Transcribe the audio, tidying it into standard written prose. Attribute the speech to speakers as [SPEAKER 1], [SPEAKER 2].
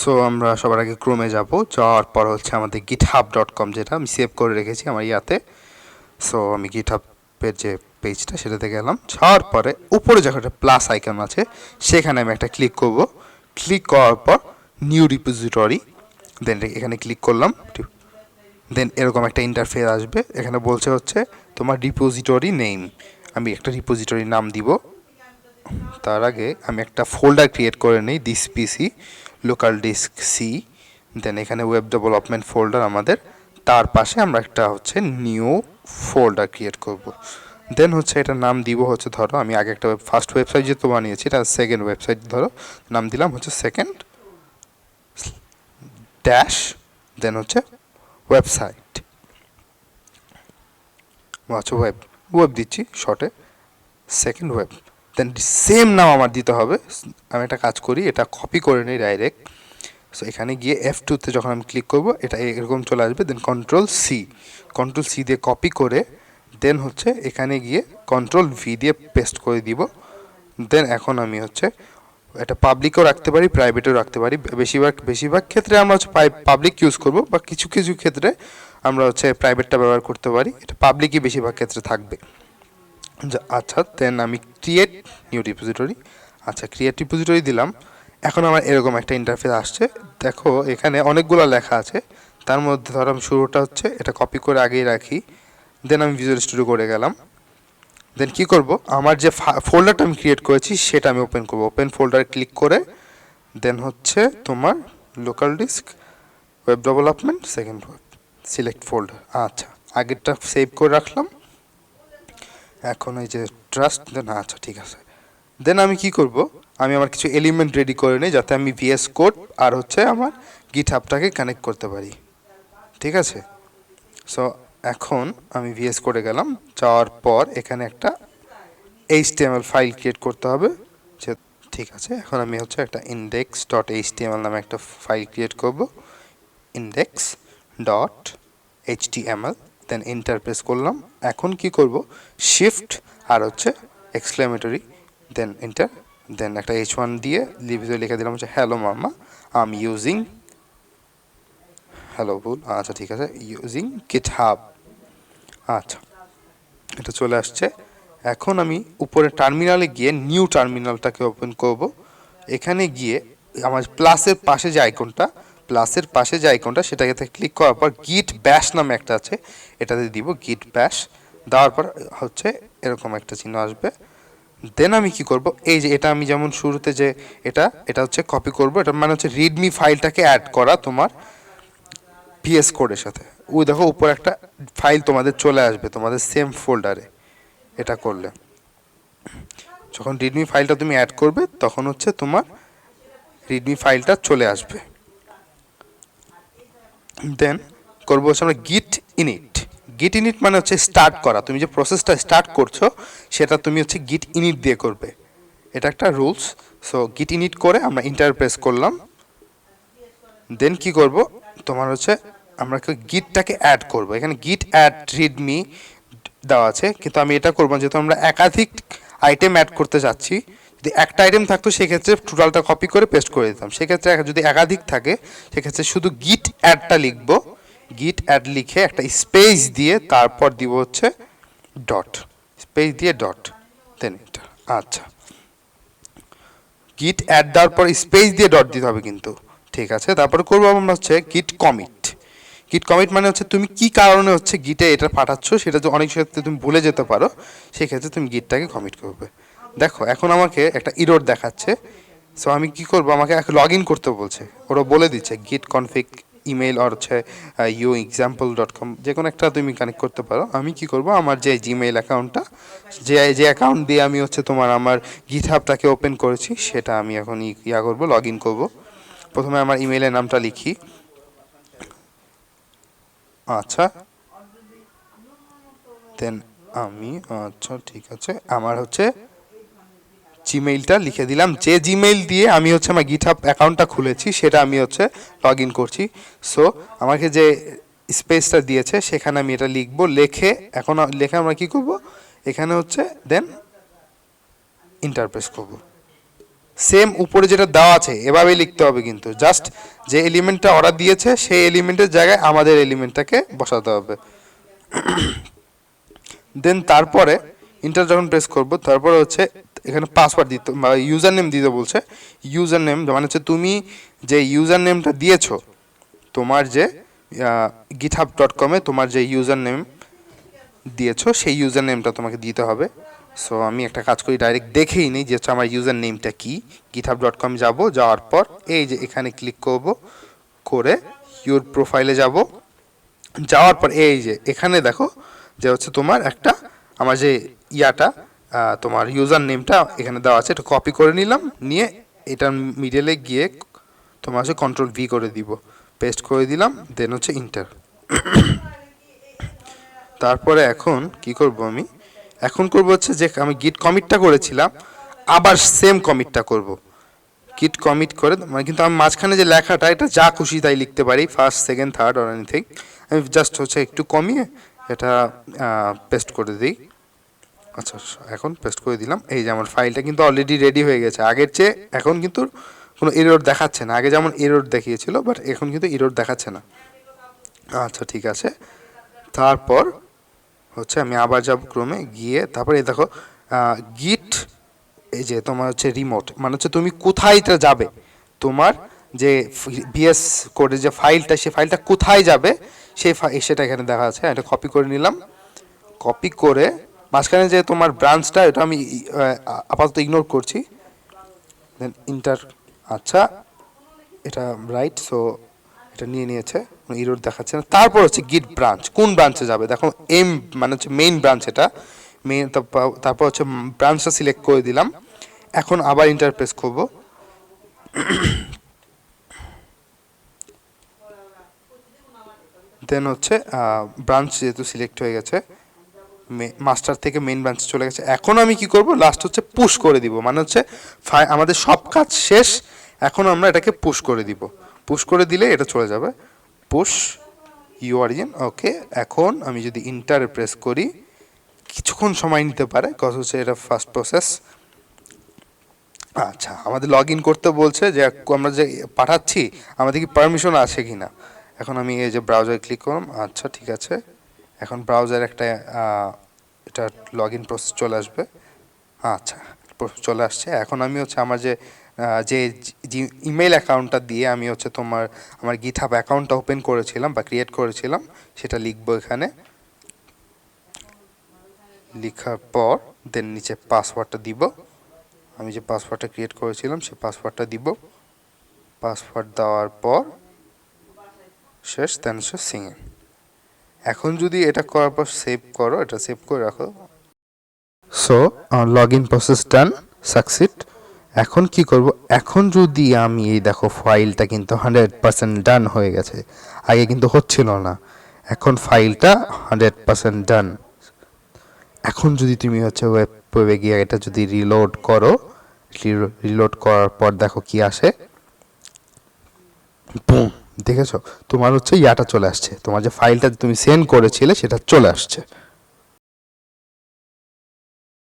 [SPEAKER 1] So আমরা সবার আগে ক্রোমে যাব, যাওয়ার পর হচ্ছে আমাদের github.com যেটা আমি সেভ করে রেখেছি আমার ইয়াতে। সো আমি গিটহাবের যে পেজটা সেটাতে গেলাম, যাওয়ার পরে উপরে যখন একটা প্লাস আইকন আছে সেখানে আমি একটা ক্লিক করব। ক্লিক করার পর নিউ রিপোজিটরি, দেন এখানে ক্লিক করলাম। দেন এরকম একটা ইন্টারফেস আসবে, এখানে বলছে হচ্ছে তোমার রিপোজিটরি নেম। আমি একটা রিপোজিটরি নাম দিব। তার আগে আমি একটা ফোল্ডার ক্রিয়েট করে নিই, this PC local disk C. Then এখানে ওয়েব ডেভেলপমেন্ট ফোল্ডার আমাদের, তার পাশে আমরা একটা হচ্ছে নিউ ফোল্ডার ক্রিয়েট করব। দেন হচ্ছে এটার নাম দিব হচ্ছে, ধরো আমি আগে একটা ফার্স্ট ওয়েবসাইট যেহেতু বানিয়েছি, এটা সেকেন্ড ওয়েবসাইট, ধরো নাম দিলাম হচ্ছে সেকেন্ড ড্যাশ, দেন হচ্ছে ওয়েবসাইট, আচ্ছা ওয়েব ওয়েব দিচ্ছি শর্টে, সেকেন্ড ওয়েব। দেন সেম নাম আমার দিতে হবে। আমি একটা কাজ করি, এটা কপি করে নিই ডাইরেক্ট। সো এখানে গিয়ে F2-তে যখন আমি ক্লিক করব এটা এরকম চলে আসবে। দেন কন্ট্রোল সি দিয়ে কপি করে দেন হচ্ছে এখানে গিয়ে কন্ট্রোল ভি দিয়ে পেস্ট করে দিব। দেন এখন আমি হচ্ছে এটা পাবলিকও রাখতে পারি, প্রাইভেটও রাখতে পারি। বেশিরভাগ ক্ষেত্রে আমরা হচ্ছে পাবলিক ইউজ করব, বা কিছু কিছু ক্ষেত্রে আমরা হচ্ছে প্রাইভেটটা ব্যবহার করতে পারি। এটা পাবলিকই বেশিরভাগ ক্ষেত্রে থাকবে। আচ্ছা, দেন আমি ক্রিয়েট নিউ রিপোজিটরি, আচ্ছা ক্রিয়েট রিপোজিটরি দিলাম। এখন আমার এরকম একটা ইন্টারফেস আসছে। দেখো এখানে অনেকগুলো লেখা আছে, তার মধ্যে ধরো আমি শুরুটা হচ্ছে এটা কপি করে আগেই রাখি। দেন আমি ভিজুয়াল স্টুডিও করে গেলাম। দেন কি করব, আমার যে ফোল্ডারটা আমি ক্রিয়েট করেছি সেটা আমি ওপেন করব। ওপেন ফোল্ডারে ক্লিক করে দেন হচ্ছে তোমার local disk web development second web select folder, আচ্ছা আগেরটা সেভ করে রাখলাম। এখন এই যে ট্রাস্ট, দেন আচ্ছা ঠিক আছে। দেন আমি কি করব, আমি আমার কিছু এলিমেন্ট রেডি করে নিই যাতে আমি ভিএস কোড আর হচ্ছে আমার গিটহাবটাকে কানেক্ট করতে পারি। ঠিক আছে, সো এখন আমি ভিএস কোডে গেলাম, যাওয়ার পর এখানে একটা এইচটিএমএল ফাইল ক্রিয়েট করতে হবে। ঠিক আছে, এখন আমি হচ্ছে একটা index.html নামে একটা ফাইল ক্রিয়েট করব, index.html। দেন এন্টার প্রেস করলাম। এখন কি করব, শিফট আর হচ্ছে এক্সক্লেমেটরি, দেন এন্টার, দেন একটা H1 দিয়ে লিখে দিলাম হচ্ছে হ্যালো মামা আই এম ইউজিং, হ্যালো ভুল, আচ্ছা ঠিক আছে, ইউজিং গিটহাব। আচ্ছা এটা চলে আসছে। এখন আমি উপরে টার্মিনালে গিয়ে নিউ টার্মিনালটাকে ওপেন করব। এখানে গিয়ে আমার প্লাসের পাশে যে আইকনটা সেটাকে ক্লিক করার পর গিট ব্যাশ নামে একটা আছে, এটাতে দিব গিট ব্যাশ। দেওয়ার পর হচ্ছে এরকম একটা চিহ্ন আসবে। দেন আমি কি করব, এই যে এটা আমি যেমন শুরুতে যে এটা হচ্ছে কপি করব, এটা মানে হচ্ছে রিডমি ফাইলটাকে অ্যাড করা তোমার ভিএস কোডের সাথে। ওই দেখো উপর একটা ফাইল তোমাদের চলে আসবে তোমাদের সেম ফোল্ডারে। এটা করলে যখন রিডমি ফাইলটা তুমি অ্যাড করবে তখন হচ্ছে তোমার রিডমি ফাইলটা চলে আসবে। দেন করবো হচ্ছে আমরা গিট ইনিট মানে হচ্ছে স্টার্ট করা, তুমি যে প্রসেসটা স্টার্ট করছো সেটা তুমি হচ্ছে গিট ইনিট দিয়ে করবে, এটা একটা রুলস। সো গিট ইনিট করে আমরা ইন্টার প্রেস করলাম। দেন কি করব, তোমার হচ্ছে আমরা গিটটাকে অ্যাড করব। এখানে গিট অ্যাড রিডমি দেওয়া আছে, কিন্তু আমি এটা করবো যেহেতু আমরা একাধিক আইটেম অ্যাড করতে যাচ্ছি। যদি একটা আইটেম থাকতো সেক্ষেত্রে টোটালটা কপি করে পেস্ট করে দিতাম, সেক্ষেত্রে যদি একাধিক থাকে সেক্ষেত্রে শুধু গিট অ্যাডটা লিখবো। গিট অ্যাড লিখে একটা স্পেস দিয়ে তারপর দিব হচ্ছে ডট, স্পেস দিয়ে ডট, দেন এটা আচ্ছা গিট অ্যাড দেওয়ার পর স্পেস দিয়ে ডট দিতে হবে কিন্তু। ঠিক আছে, তারপরে করবো আমরা হচ্ছে গিট কমিট মানে হচ্ছে তুমি কি কারণে হচ্ছে গিটে এটা পাঠাচ্ছ সেটা তো অনেক ক্ষেত্রে তুমি ভুলে যেতে পারো, সেক্ষেত্রে তুমি গিটটাকে কমিট করবে। দেখো এখন আমাকে একটা ইরর দেখাচ্ছে। সো আমি কি করব, আমাকে লগ ইন করতে বলছে, ওরা বলে দিচ্ছে গিট কনফিগ ইমেল আর হচ্ছে example.com যে কোনো একটা তুমি কানেক্ট করতে পারো। আমি কি করব, আমার যে জিমেইল অ্যাকাউন্টটা যে অ্যাকাউন্ট দিয়ে আমি হচ্ছে তোমার আমার গিটহাবটাকে ওপেন করেছি সেটা আমি এখন করব, লগ ইন করবো। প্রথমে আমার ইমেইলের নামটা লিখি, আচ্ছা দেন আমি আচ্ছা ঠিক আছে আমার হচ্ছে জিমেইলটা লিখে দিলাম, যে জিমেইল দিয়ে আমি হচ্ছে আমার গিটহাব অ্যাকাউন্টটা খুলেছি সেটা আমি হচ্ছে লগ ইন করছি। সো আমাকে যে স্পেসটা দিয়েছে সেখানে আমি এটা লিখবো, লিখে আমরা কি করব, এখানে হচ্ছে দেন ইন্টার প্রেস করব, সেম উপরে যেটা দেওয়া আছে এভাবেই লিখতে হবে, কিন্তু জাস্ট যে এলিমেন্টটা অর্ডার দিয়েছে সেই এলিমেন্টের জায়গায় আমাদের এলিমেন্টটাকে বসাতে হবে। দেন তারপরে ইন্টার যখন প্রেস করব, তারপরে হচ্ছে এখানে পাসওয়ার্ড দিতে বা ইউজার নেম দিতে বলছে। ইউজার নেম মানে হচ্ছে তুমি যে ইউজার নেমটা দিয়েছো, তোমার যে github.com-এ তোমার যে ইউজার নেম দিয়েছো সেই ইউজার নেমটা তোমাকে দিতে হবে। সো আমি একটা কাজ করি, ডাইরেক্ট দেখেই নিই যে আমার ইউজার নেমটা কি। github.com যাব, যাওয়ার পর এই যে এখানে ক্লিক করব, করে ইউর প্রোফাইলে যাব, যাওয়ার পর এই যে এখানে দেখো যে হচ্ছে তোমার একটা আমার যে ইয়াটা তোমার ইউজার নেমটা এখানে দেওয়া আছে, এটা কপি করে নিলাম, নিয়ে এটার মিডলে গিয়ে তোমার হচ্ছে Ctrl+V করে দিব, পেস্ট করে দিলাম, দেন হচ্ছে ইন্টার। তারপরে এখন কি করব আমি, এখন করব হচ্ছে যে আমি গিট কমিটটা করেছিলাম আবার সেম কমিটটা করব। গিট কমিট করে মানে কিন্তু আমি মাঝখানে যে লেখাটা এটা যা খুশি তাই লিখতে পারি, first second third or anything, আমি জাস্ট হচ্ছে একটু কমিয়ে এটা পেস্ট করে দিই। আচ্ছা এখন পেস্ট করে দিলাম, এই যে আমার ফাইলটা কিন্তু অলরেডি রেডি হয়ে গেছে। আগের চেয়ে এখন কিন্তু কোনো এরর দেখাচ্ছে না, আগে যেমন এরর দেখিয়েছিল বাট এখন কিন্তু এরর দেখাচ্ছে না। আচ্ছা ঠিক আছে, তারপর হচ্ছে আমি আবার যাব ক্রমে গিয়ে, তারপরে এই দেখো গিট, এই যে তোমার হচ্ছে রিমোট মানে হচ্ছে তুমি কোথায় এটা যাবে, তোমার যে ভিএস কোডের যে ফাইলটা সেই ফাইলটা কোথায় যাবে সেই সেটা এখানে দেখা আছে। এটা কপি করে নিলাম, কপি করে মাঝখানে যে তোমার ব্রাঞ্চটা এটা আমি আপাতত ইগনোর করছি, দেন ইন্টার। আচ্ছা এটা রাইট, সো এটা নিয়ে নিয়েছে, ইরোর দেখাচ্ছে না। তারপর হচ্ছে গিট ব্রাঞ্চ, কোন ব্রাঞ্চে যাবে, দেখো এম মানে হচ্ছে মেইন ব্রাঞ্চ, এটা মেইন। তারপর হচ্ছে ব্রাঞ্চটা সিলেক্ট করে দিলাম, এখন আবার ইন্টারপ্রেস করব, দেন হচ্ছে ব্রাঞ্চ যেহেতু সিলেক্ট হয়ে গেছে, মাস্টার থেকে মেইন ব্রাঞ্চে চলে গেছে। এখন আমি কি করব, লাস্ট হচ্ছে পুশ করে দিব, মানে হচ্ছে আমাদের সব কাজ শেষ, এখন আমরা এটাকে পুশ করে দিব। পুশ করে দিলে এটা চলে যাবে, পুশ ইউ অরিজিন। ওকে, এখন আমি যদি ইন্টার প্রেস করি কিছুক্ষণ সময় নিতে পারে, কজ হচ্ছে এটা ফার্স্ট প্রসেস। আচ্ছা আমাদের লগ ইন করতে বলছে যে আমরা যে পাঠাচ্ছি আমাদের কি পারমিশন আছে কি না। এখন আমি এই যে ব্রাউজারে ক্লিক করলাম, আচ্ছা ঠিক আছে, এখন ব্রাউজার একটা এটা লগ ইন প্রসেস চলে আসবে। আচ্ছা চলে আসছে। এখন আমি হচ্ছে আমার যে যে ইমেল অ্যাকাউন্টটা দিয়ে আমি হচ্ছে তোমার আমার গিটহাব অ্যাকাউন্টটা ওপেন করেছিলাম বা ক্রিয়েট করেছিলাম সেটা লিখবো এখানে। লেখার পর দেন নিচে পাসওয়ার্ডটা দিব, আমি যে পাসওয়ার্ডটা ক্রিয়েট করেছিলাম সেই পাসওয়ার্ডটা দিব। পাসওয়ার্ড দেওয়ার পর শেষ, দেন শেষ সিঙ্গিং। এখন যদি এটা করার পর সেভ করো, এটা সেভ করে রাখো। So log in process done, succeed. এখন কি করব, এখন যদি আমি এই দেখো ফাইলটা কিন্তু 100% ডান হয়ে গেছে, আগে কিন্তু হচ্ছিল না, এখন ফাইলটা 100% ডান। এখন যদি তুমি হচ্ছে ওয়েবে গিয়ে এটা যদি রিলোড করো, রিলোড করার পর দেখো কি আসে, বুম, দেখেছো তোমার হচ্ছে ইয়াটা চলে আসছে, তোমার যে ফাইলটা তুমি সেন্ড করেছিলে সেটা চলে আসছে।